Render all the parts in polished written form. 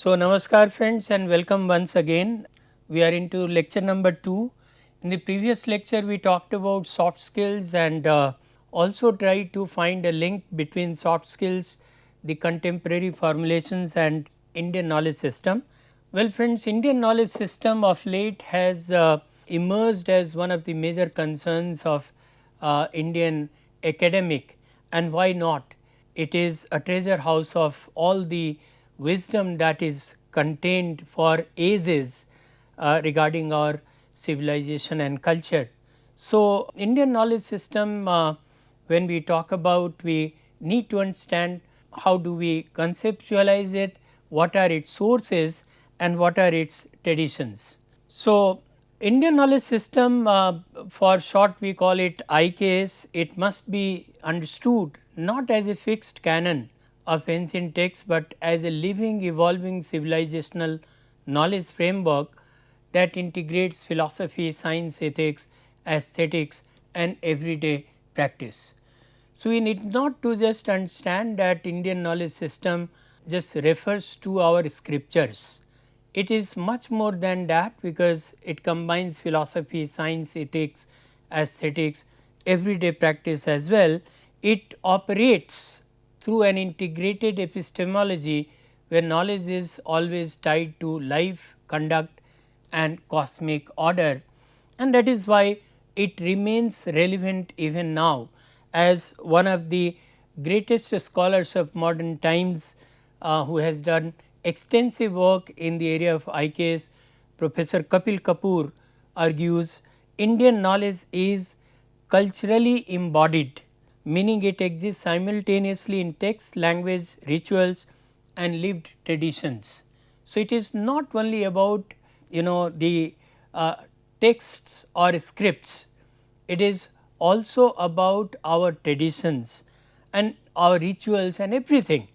So, namaskar friends and welcome once again. We are into lecture number 2. In the previous lecture we talked about soft skills and also tried to find a link between soft skills, the contemporary formulations and Indian knowledge system. Well friends, Indian knowledge system of late has emerged as one of the major concerns of Indian academic, and why not? It is a treasure house of all the wisdom that is contained for ages regarding our civilization and culture. So, Indian knowledge system, when we talk about, we need to understand how do we conceptualize it, what are its sources and what are its traditions. So, Indian knowledge system, for short we call it IKS. It must be understood not as a fixed canon of ancient texts, but as a living evolving civilizational knowledge framework that integrates philosophy, science, ethics, aesthetics and everyday practice. So, we need not to just understand that Indian knowledge system just refers to our scriptures. It is much more than that, because it combines philosophy, science, ethics, aesthetics, everyday practice as well. It operates through an integrated epistemology where knowledge is always tied to life, conduct and cosmic order, and that is why it remains relevant even now. As one of the greatest scholars of modern times who has done extensive work in the area of IKS, Professor Kapil Kapoor argues, Indian knowledge is culturally embodied, meaning it exists simultaneously in text, language, rituals and lived traditions. So, it is not only about the texts or scripts, it is also about our traditions and our rituals and everything.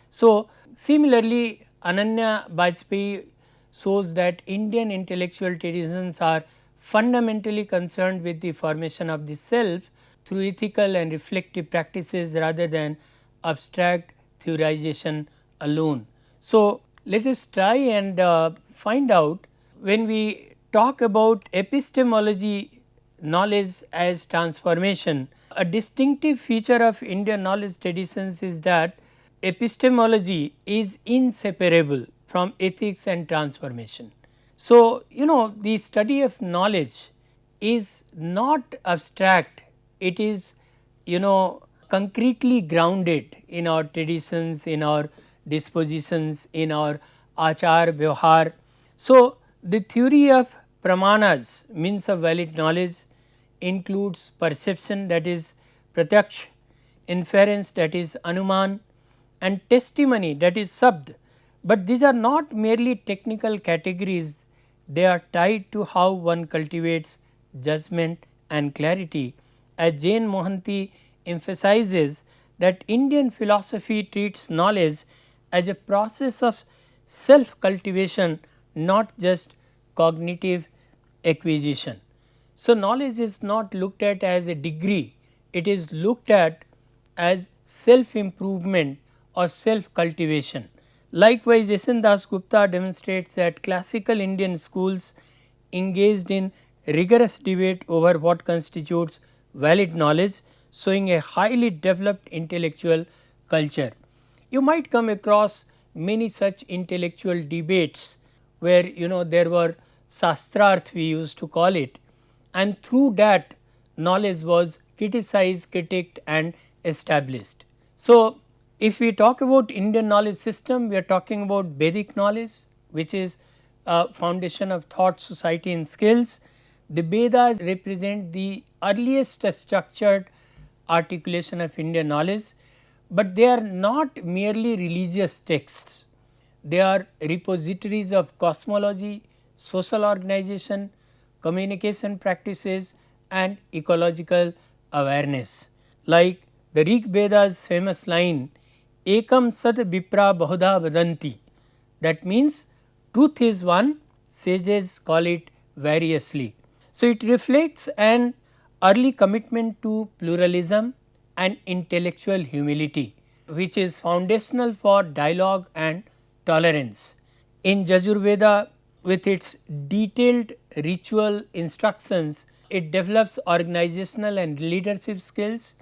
So, similarly, Ananya Bajpayee shows that Indian intellectual traditions are fundamentally concerned with the formation of the self through ethical and reflective practices rather than abstract theorization alone. So, let us try and find out, when we talk about epistemology, knowledge as transformation, a distinctive feature of Indian knowledge traditions is that epistemology is inseparable from ethics and transformation. So, the study of knowledge is not abstract, it is concretely grounded in our traditions, in our dispositions, in our achar vyavhar. So, the theory of pramanas, means of valid knowledge, includes perception, that is pratyaksh, inference, that is anuman, and testimony, that is sabd. But these are not merely technical categories, they are tied to how one cultivates judgment and clarity. As Jain Mohanty emphasizes that Indian philosophy treats knowledge as a process of self cultivation, not just cognitive acquisition. So, knowledge is not looked at as a degree, it is looked at as self improvement or self cultivation. Likewise, Yasin Das Gupta demonstrates that classical Indian schools engaged in rigorous debate over what constitutes valid knowledge, showing a highly developed intellectual culture. You might come across many such intellectual debates where there were śāstrārtha, we used to call it, and through that knowledge was criticized, critiqued and established. So, if we talk about Indian knowledge system, we are talking about Vedic knowledge, which is a foundation of thought, society and skills. The Vedas represent the earliest structured articulation of Indian knowledge, but they are not merely religious texts. They are repositories of cosmology, social organization, communication practices and ecological awareness. Like the Rig Veda's famous line, Ekam Sat Vipra Bahuda Vadanti, that means truth is one, sages call it variously. So, it reflects an early commitment to pluralism and intellectual humility, which is foundational for dialogue and tolerance. In Yajurveda, with its detailed ritual instructions, it develops organizational and leadership skills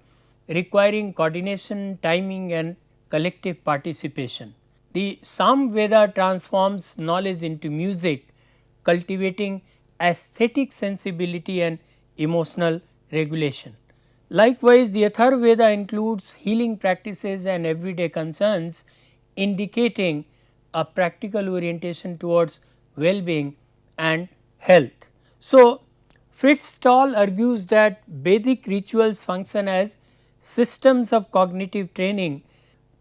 requiring coordination, timing and collective participation. The Samveda transforms knowledge into music, cultivating aesthetic sensibility and emotional regulation. Likewise, the Atharvaveda includes healing practices and everyday concerns, indicating a practical orientation towards well-being and health. So, Fritz Stahl argues that Vedic rituals function as systems of cognitive training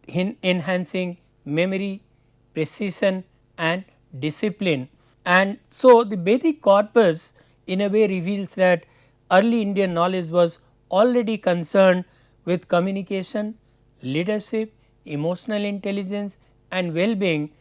in enhancing memory, precision and discipline. And so, the Vedic corpus in a way reveals that early Indian knowledge was already concerned with communication, leadership, emotional intelligence and well-being,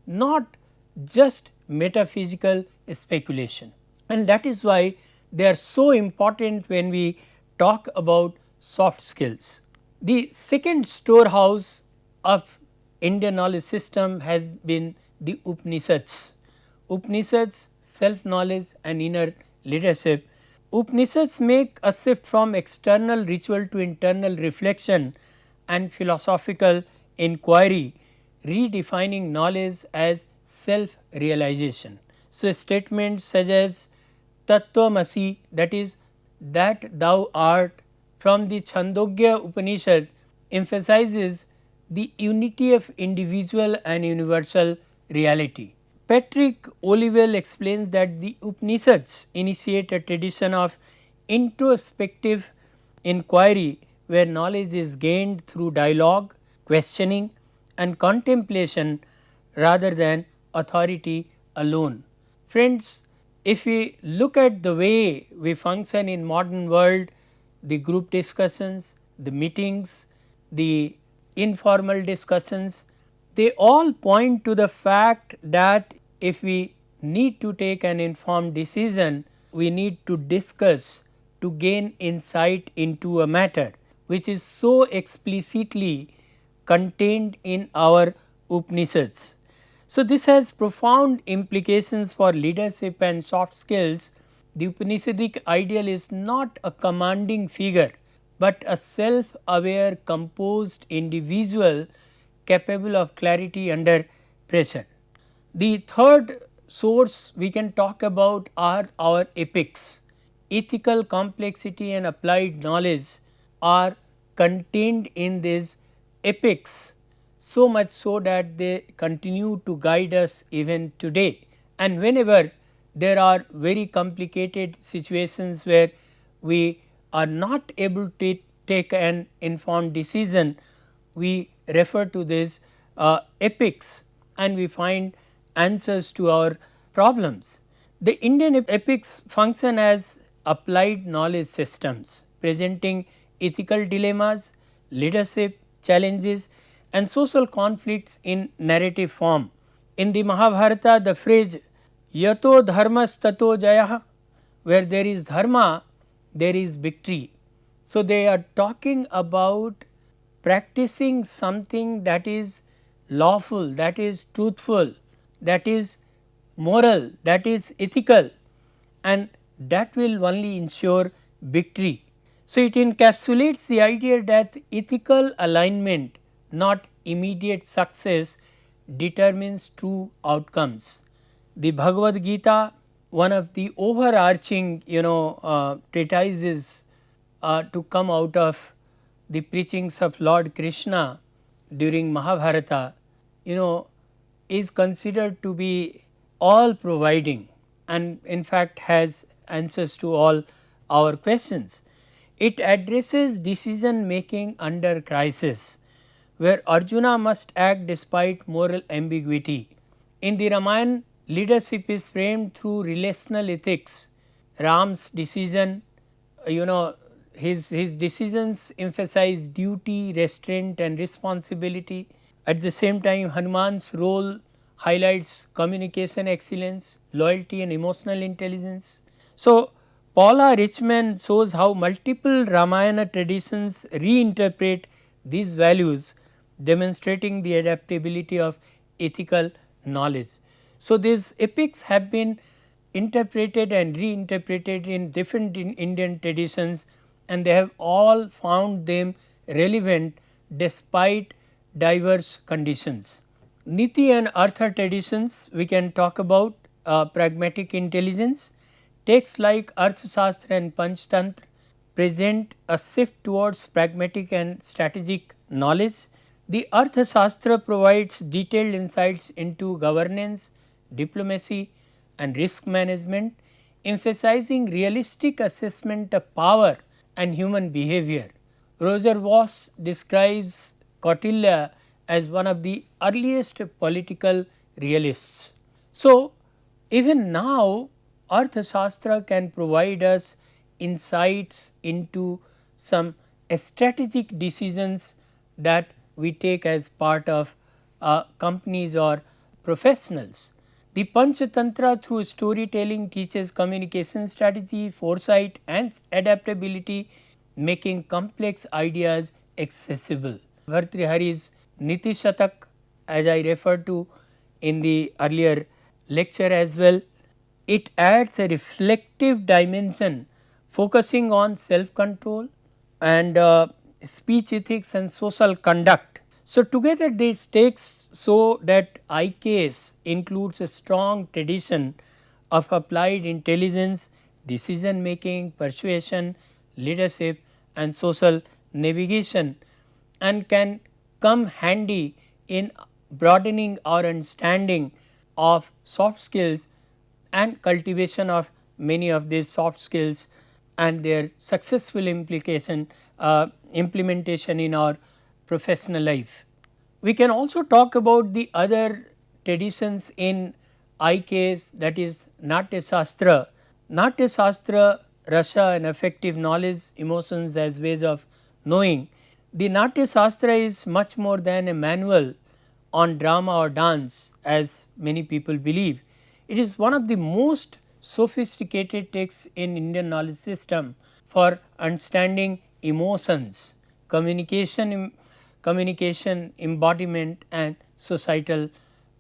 not just metaphysical speculation. And that is why they are so important when we talk about soft skills. The second storehouse of Indian knowledge system has been the Upanishads. Upanishads, self knowledge and inner leadership. Upanishads make a shift from external ritual to internal reflection and philosophical inquiry, redefining knowledge as self realization. So, statements such as Tattvamasi, that is, that thou art, from the Chandogya Upanishad emphasizes the unity of individual and universal reality. Patrick Olivelle explains that the Upanishads initiate a tradition of introspective inquiry where knowledge is gained through dialogue, questioning and contemplation rather than authority alone. Friends, if we look at the way we function in modern world, the group discussions, the meetings, the informal discussions, they all point to the fact that if we need to take an informed decision, we need to discuss to gain insight into a matter which is so explicitly contained in our Upanishads. So, this has profound implications for leadership and soft skills. The Upanishadic ideal is not a commanding figure, but a self-aware, composed individual capable of clarity under pressure. The third source we can talk about are our epics. Ethical complexity and applied knowledge are contained in these epics, so much so that they continue to guide us even today. And whenever there are very complicated situations where we are not able to take an informed decision, we refer to these epics and we find answers to our problems. The Indian epics function as applied knowledge systems, presenting ethical dilemmas, leadership challenges and social conflicts in narrative form. In the Mahabharata, the phrase yato dharmas tato jayah, where there is dharma, there is victory. So, they are talking about practicing something that is lawful, that is truthful, that is moral, that is ethical, and that will only ensure victory. So, it encapsulates the idea that ethical alignment, not immediate success, determines true outcomes. The Bhagavad Gita, one of the overarching treatises to come out of the preachings of Lord Krishna during Mahabharata, is considered to be all providing and in fact has answers to all our questions. It addresses decision making under crisis, where Arjuna must act despite moral ambiguity. In the Ramayana, leadership is framed through relational ethics. Ram's decision, his decisions emphasize duty, restraint and responsibility. At the same time, Hanuman's role highlights communication excellence, loyalty and emotional intelligence. So, Paula Richman shows how multiple Ramayana traditions reinterpret these values, demonstrating the adaptability of ethical knowledge. So, these epics have been interpreted and reinterpreted in different Indian traditions, and they have all found them relevant despite diverse conditions. Niti and Artha traditions, we can talk about pragmatic intelligence. Texts like Arthashastra and Panchtantra present a shift towards pragmatic and strategic knowledge. The Arthashastra provides detailed insights into governance, diplomacy and risk management, emphasizing realistic assessment of power and human behavior. Roger Voss describes Kautilya as one of the earliest political realists. So, even now Arthashastra can provide us insights into some strategic decisions that we take as part of companies or professionals. The Panchatantra through storytelling teaches communication strategy, foresight and adaptability, making complex ideas accessible. Bhartrihari's Niti Shatak, as I referred to in the earlier lecture as well, it adds a reflective dimension focusing on self control and speech ethics and social conduct. So, together these texts show that IKS includes a strong tradition of applied intelligence, decision making, persuasion, leadership and social navigation, and can come handy in broadening our understanding of soft skills and cultivation of many of these soft skills and their successful implementation in our professional life. We can also talk about the other traditions in IKS, that is Natyashastra. Natyashastra, Rasa and affective knowledge, emotions as ways of knowing. The Natyashastra is much more than a manual on drama or dance as many people believe. It is one of the most sophisticated texts in Indian knowledge system for understanding emotions, communication, embodiment and societal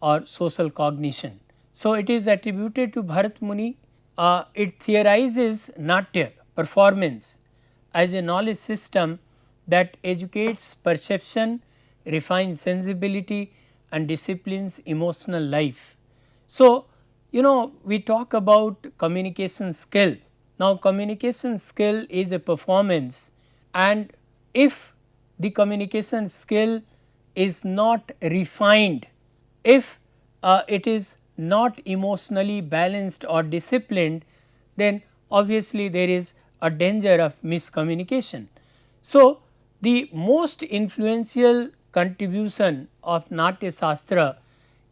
or social cognition. So, it is attributed to Bharat Muni. It theorizes Natya, performance, as a knowledge system that educates perception, refines sensibility and disciplines emotional life. So, we talk about communication skill. Now, communication skill is a performance, and if the communication skill is not refined, if it is not emotionally balanced or disciplined, then obviously there is a danger of miscommunication. So, the most influential contribution of Natyashastra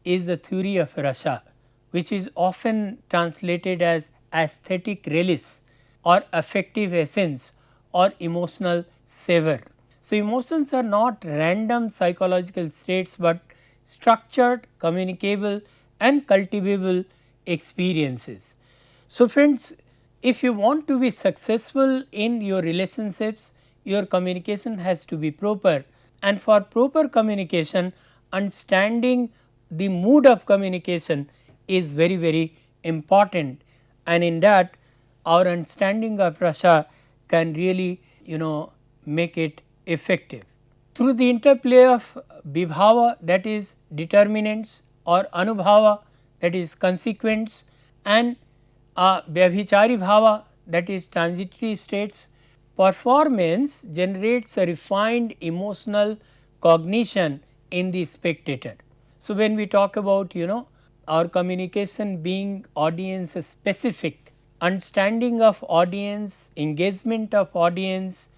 is the theory of Rasa, which is often translated as aesthetic relish or affective essence or emotional savor. So, emotions are not random psychological states, but structured, communicable and cultivable experiences. So, friends, if you want to be successful in your relationships, your communication has to be proper, and for proper communication, understanding the mood of communication is very important, and in that our understanding of Rasa can really make it effective. Through the interplay of Vibhava, that is determinants, or Anubhava, that is consequents, and Vyabhichari Bhava, that is transitory states, performance generates a refined emotional cognition in the spectator. So, when we talk about our communication being audience specific, understanding of audience, engagement of audience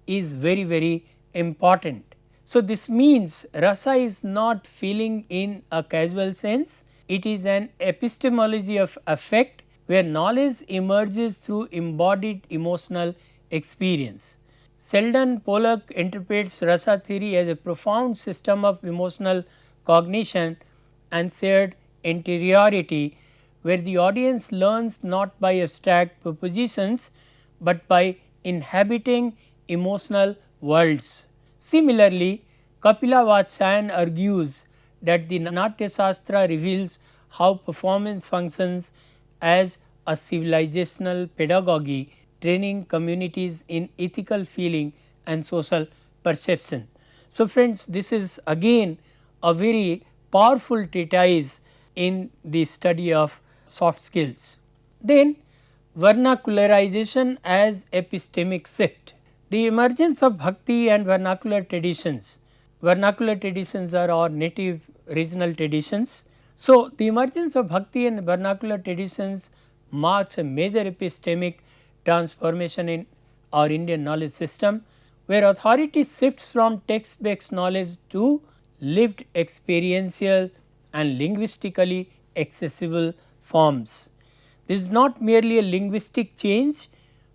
is very important. So, this means Rasa is not feeling in a casual sense, it is an epistemology of affect where knowledge emerges through embodied emotional experience. Sheldon Pollock interprets Rasa theory as a profound system of emotional cognition and shared interiority, where the audience learns not by abstract propositions, but by inhabiting emotional worlds. Similarly, Kapila Vatsyayan argues that the Natyashastra reveals how performance functions as a civilizational pedagogy, training communities in ethical feeling and social perception. So, friends, this is again a very powerful treatise in the study of soft skills. Then vernacularization as epistemic shift. The emergence of Bhakti and vernacular traditions. Vernacular traditions are our native regional traditions. So, the emergence of Bhakti and vernacular traditions marks a major epistemic transformation in our Indian knowledge system, where authority shifts from text based knowledge to lived experiential and linguistically accessible forms. This is not merely a linguistic change,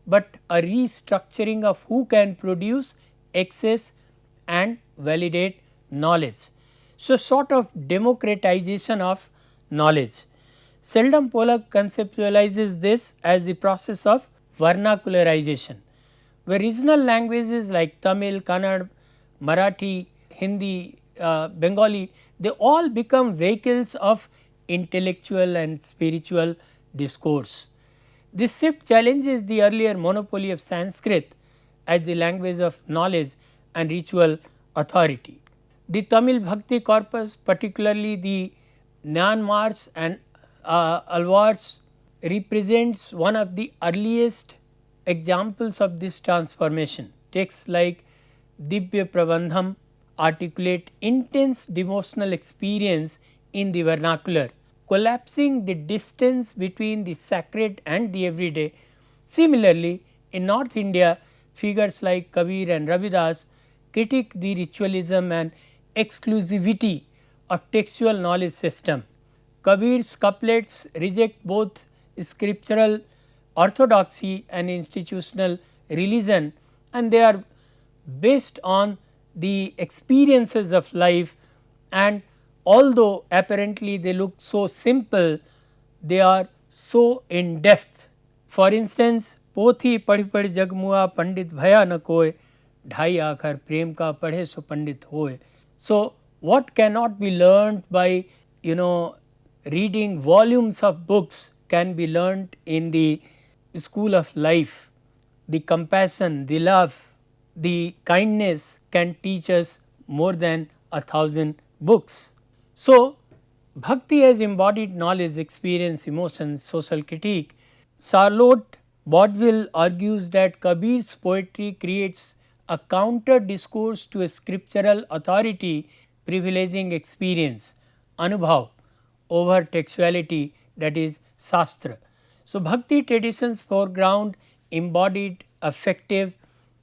but a restructuring of who can produce, access and validate knowledge. So, sort of democratization of knowledge. Seldom Pollock conceptualizes this as the process of vernacularization, where regional languages like Tamil, Kannada, Marathi, Hindi, Bengali, they all become vehicles of intellectual and spiritual discourse. This shift challenges the earlier monopoly of Sanskrit as the language of knowledge and ritual authority. The Tamil Bhakti corpus, particularly the Nyanmars and Alvars, represents one of the earliest examples of this transformation. Texts like Divya Prabandham articulate intense devotional experience in the vernacular, collapsing the distance between the sacred and the everyday. Similarly, in North India, figures like Kabir and Ravidas critique the ritualism and exclusivity of textual knowledge system. Kabir's couplets reject both scriptural orthodoxy and institutional religion, and they are based on the experiences of life, and although apparently they look so simple, they are so in depth. For instance, पोथी पढ़ पढ़ जगमुआ पंडित भया न कोय, ढाई आखर प्रेम का पढ़े सो पंडित होए. So, what cannot be learned by reading volumes of books can be learned in the school of life. The compassion, the love, the kindness can teach us more than 1,000 books. So, Bhakti as embodied knowledge, experience, emotions, social critique. Charlotte Baudeville argues that Kabir's poetry creates a counter discourse to a scriptural authority privileging experience, anubhav, over textuality, that is śāstrā. So, Bhakti traditions foreground embodied, affective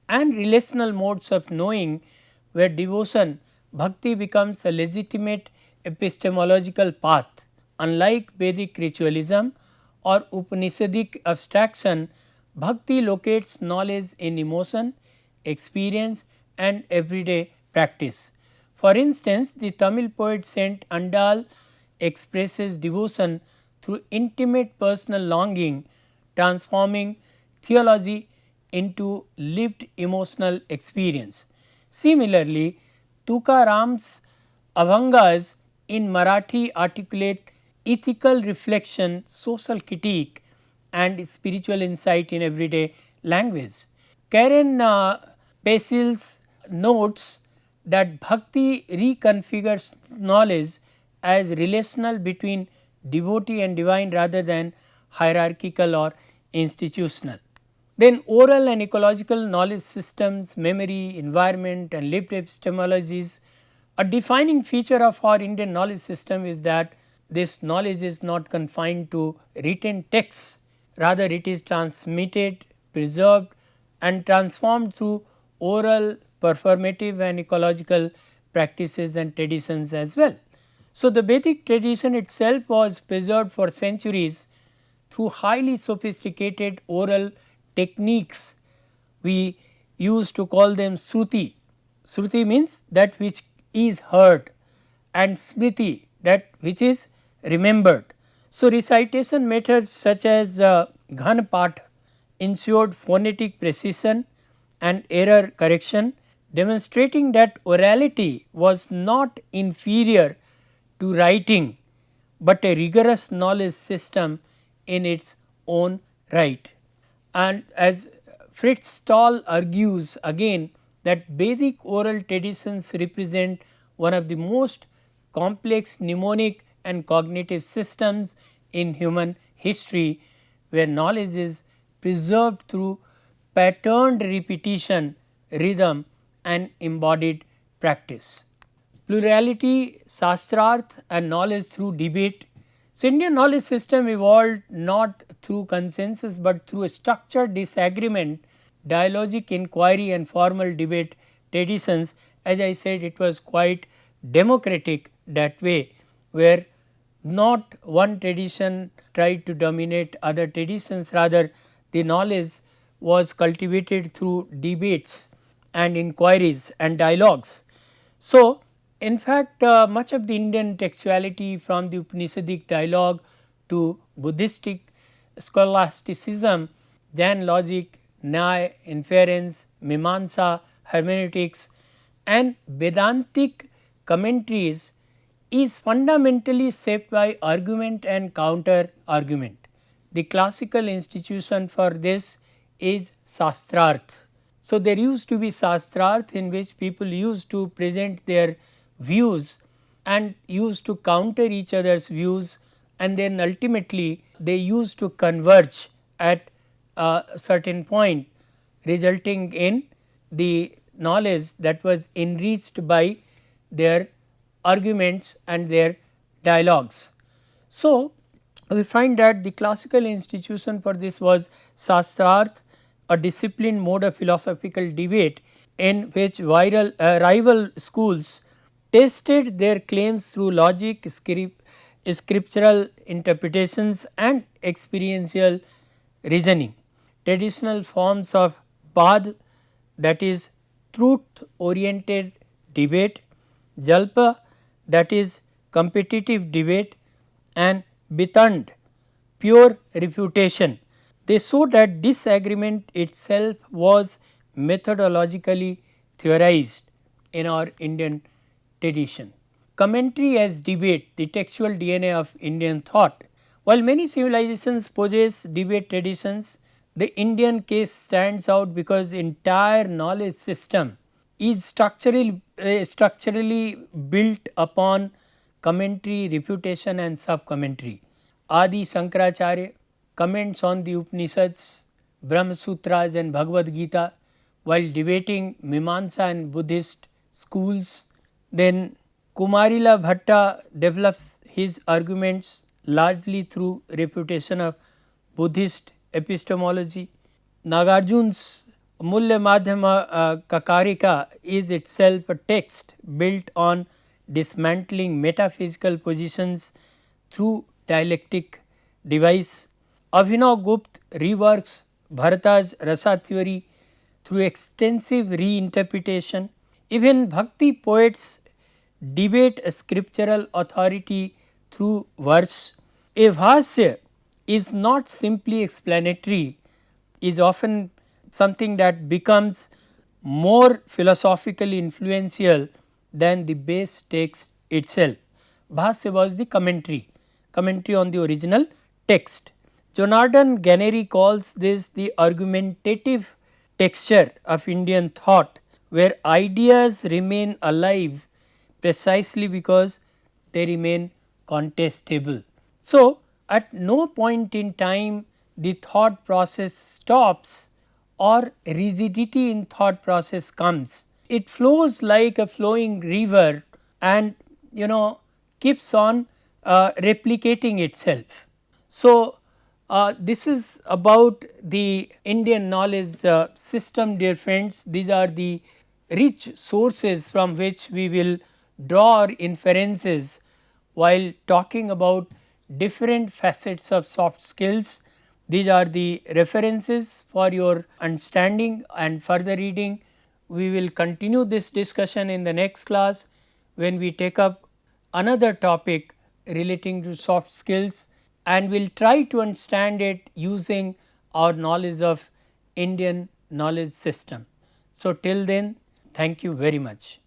and relational modes of knowing, where devotion, Bhakti, becomes a legitimate epistemological path. Unlike Vedic ritualism or Upanishadic abstraction, Bhakti locates knowledge in emotion, experience and everyday practice. For instance, the Tamil poet Saint Andal expresses devotion through intimate personal longing, transforming theology into lived emotional experience. Similarly, Tukaram's Abhangas in Marathi articulate ethical reflection, social critique and spiritual insight in everyday language. Karen Pesils notes that Bhakti reconfigures knowledge as relational between devotee and divine rather than hierarchical or institutional. Then oral and ecological knowledge systems, memory, environment and lived epistemologies. A defining feature of our Indian knowledge system is that this knowledge is not confined to written texts, rather it is transmitted, preserved and transformed through oral, performative and ecological practices and traditions as well. So, the Vedic tradition itself was preserved for centuries through highly sophisticated oral techniques. We used to call them Shruti. Shruti means that which is heard, and Smriti, that which is remembered. So, recitation methods such as Ghan Path ensured phonetic precision and error correction, demonstrating that orality was not inferior to writing, but a rigorous knowledge system in its own right. And as Fritz Stahl argues again that Vedic oral traditions represent one of the most complex mnemonic and cognitive systems in human history, where knowledge is preserved through patterned repetition, rhythm and embodied practice. Plurality, śāstrārtha and knowledge through debate. So, Indian knowledge system evolved not through consensus, but through a structured disagreement, dialogic inquiry and formal debate traditions. As I said, it was quite democratic that way, where not one tradition tried to dominate other traditions, rather the knowledge was cultivated through debates and inquiries and dialogues. So, in fact, much of the Indian textuality from the Upanishadic dialogue to Buddhistic scholasticism, Jain logic, Nyaya, inference, Mimamsa, hermeneutics and Vedantic commentaries is fundamentally shaped by argument and counter argument. The classical institution for this is śāstrārtha. So, there used to be śāstrārtha in which people used to present their views and used to counter each other's views, and then ultimately they used to converge at a certain point, resulting in the knowledge that was enriched by their arguments and their dialogues. So, we find that the classical institution for this was śāstrārtha, a disciplined mode of philosophical debate in which rival schools tested their claims through logic, scriptural interpretations and experiential reasoning. Traditional forms of Vad, that is truth oriented debate, Jalpa, that is competitive debate, and Bitand, pure refutation. They show that disagreement itself was methodologically theorized in our Indian tradition. Commentary as debate, the textual DNA of Indian thought. While many civilizations possess debate traditions, the Indian case stands out because entire knowledge system is structurally built upon commentary, refutation and sub-commentary. Adi Shankaracharya comments on the Upanishads, Brahma Sutras and Bhagavad Gita while debating Mimamsa and Buddhist schools. Then Kumarila Bhatta develops his arguments largely through refutation of Buddhist epistemology. Nagarjuna's Mulya Madhyama Kakarika is itself a text built on dismantling metaphysical positions through dialectic device. Abhinav Gupta reworks Bharata's Rasa theory through extensive reinterpretation. Even Bhakti poets debate a scriptural authority through verse. A bhasya is not simply explanatory, is often something that becomes more philosophically influential than the base text itself. Bhasya was the commentary on the original text. Jonathan Gannery calls this the argumentative texture of Indian thought, where ideas remain alive precisely because they remain contestable. So, at no point in time the thought process stops or rigidity in thought process comes. It flows like a flowing river and keeps on replicating itself. So, this is about the Indian knowledge system, dear friends. These are the rich sources from which we will draw our inferences while talking about different facets of soft skills. These are the references for your understanding and further reading. We will continue this discussion in the next class when we take up another topic relating to soft skills, and we will try to understand it using our knowledge of Indian knowledge system. So, till then, thank you very much.